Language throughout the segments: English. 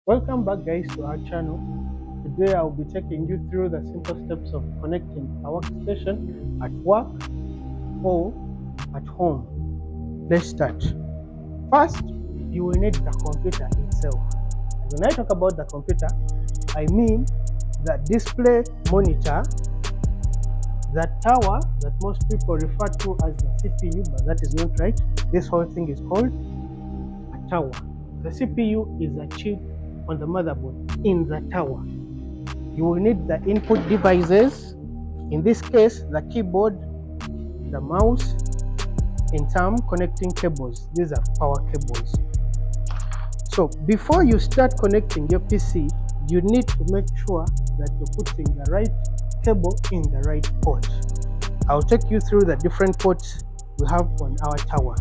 Welcome back guys to our channel. Today I'll be taking you through the simple steps of connecting a workstation at work or at home. Let's start. First, you will need the computer itself. And when I talk about the computer, I mean the display monitor, the tower that most people refer to as the CPU, but that is not right. This whole thing is called a tower. The CPU is a chip on the motherboard in the tower. You will need the input devices, in this case the keyboard, the mouse, and some connecting cables. These are power cables. So before you start connecting your PC, you need to make sure that you're putting the right cable in the right port. I'll take you through the different ports we have on our tower.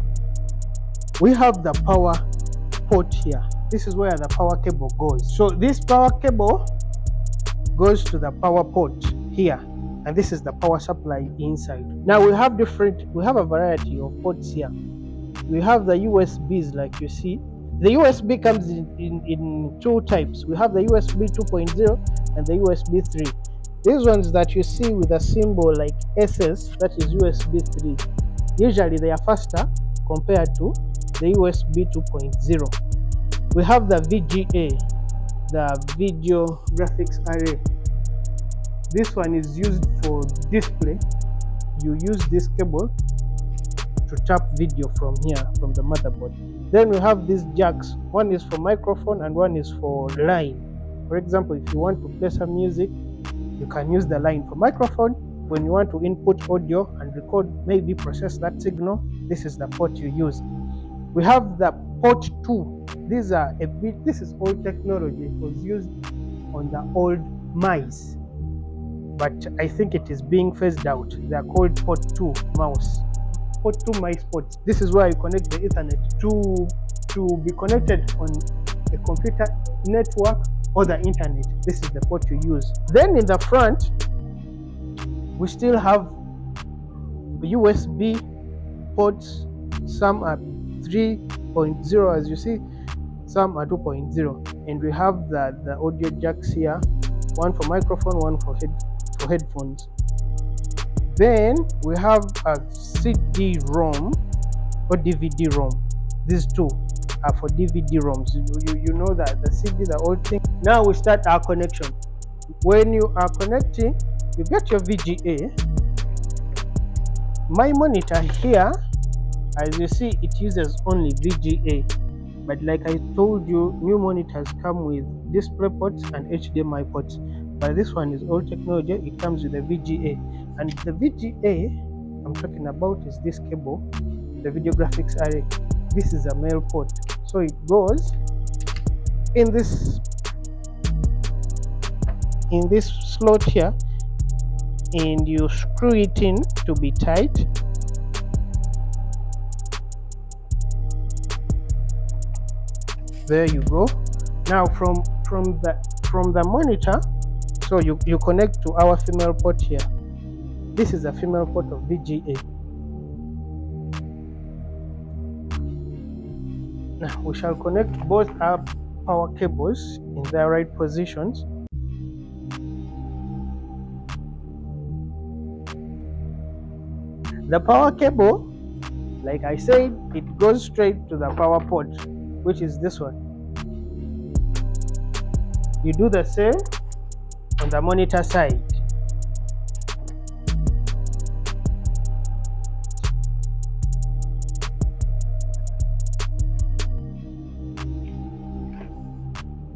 We have the power port here. This is where the power cable goes. So this power cable goes to the power port here, and this is the power supply inside. Now we have a variety of ports here. We have the USBs, like you see. The USB comes in two types. We have the USB 2.0 and the USB 3. These ones that you see with a symbol like SS, that is USB 3. Usually they are faster compared to the USB 2.0. We have the VGA, the video graphics array. This one is used for display. You use this cable to tap video from here, from the motherboard. Then we have these jacks. One is for microphone and one is for line. For example, if you want to play some music, you can use the line for microphone. When you want to input audio and record, maybe process that signal, this is the port you use. We have the port 2. This is old technology. It was used on the old mice, but I think it is being phased out. They are called port 2 mouse. Port 2 mice ports. This is where you connect the Ethernet to be connected on a computer network or the internet. This is the port you use. Then in the front, we still have USB ports. Some are 3.0 as you see, some are 2.0, and we have the audio jacks here, one for microphone, one for headphones. Then we have a CD-ROM or DVD-ROM. These two are for DVD-ROMs. You know that the CD, the old thing. Now we start our connection. When you are connecting, you get your VGA. My monitor here, as you see, it uses only VGA, but like I told you, new monitors come with display ports and HDMI ports, but this one is old technology. It comes with a VGA, and the VGA I'm talking about is this cable, the video graphics array. This is a male port, so it goes in this slot here, and you screw it in to be tight. There you go. Now from the monitor, so you connect to our female port here. This is a female port of VGA. Now we shall connect both our power cables in their right positions. The power cable, like I said, it goes straight to the power port, which is this one. You do the same on the monitor side.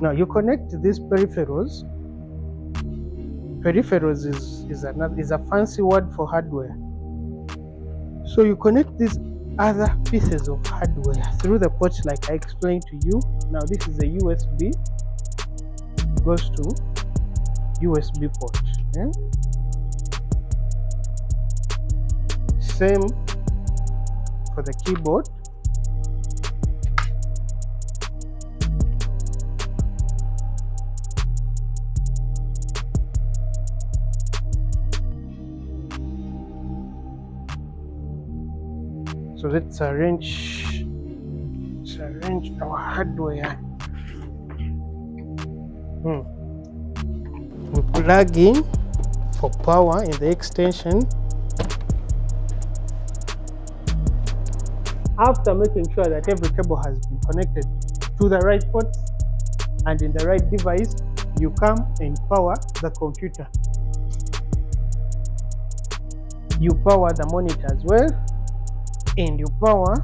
Now you connect these peripherals. Peripherals is a fancy word for hardware. So you connect these other pieces of hardware through the ports like I explained to you. Now this is a USB, goes to USB port. Same for the keyboard. So let's arrange our hardware. We plug in for power in the extension. After making sure that every cable has been connected to the right ports and in the right device, you come and power the computer. You power the monitor as well, and you power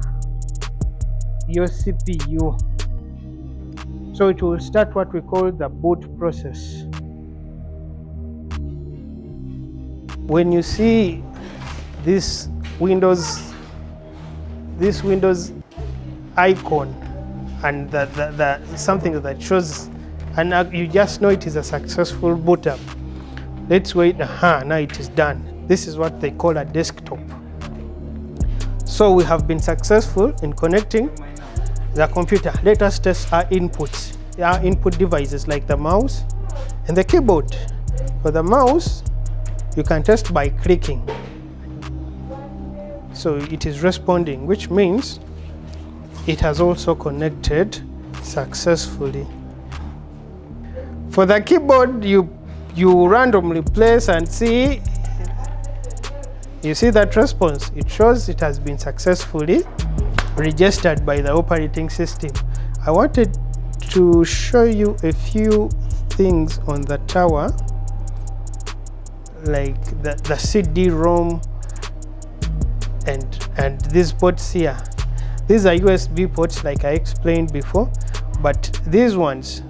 your CPU. So it will start what we call the boot process. When you see this Windows icon and the something that shows, and you just know it is a successful boot up. Let's wait. Now it is done. This is what they call a desktop. So we have been successful in connecting the computer. Let us test our inputs, our input devices like the mouse and the keyboard. For the mouse, you can test by clicking. So it is responding, which means it has also connected successfully. For the keyboard, you randomly place and see. You see that response? It shows it has been successfully registered by the operating system. I wanted to show you a few things on the tower, like the CD-ROM and these ports here. These are USB ports, like I explained before, but these ones,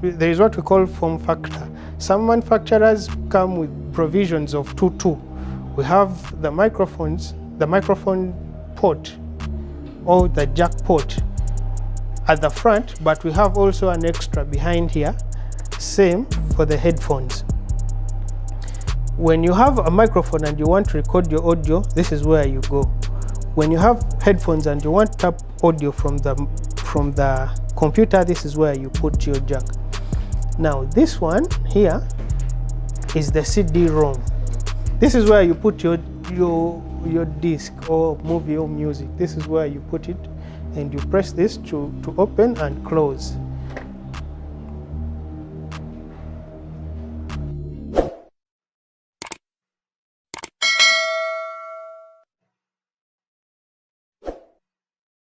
there is what we call form factor. Some manufacturers come with provisions of 2.2. We have the microphone port or the jack port at the front, but we have also an extra behind here. Same for the headphones. When you have a microphone and you want to record your audio, this is where you go. When you have headphones and you want to tap audio from the computer, this is where you put your jack. Now this one here is the CD-ROM. This is where you put your disc or movie or music. This is where you put it, and you press this to open and close.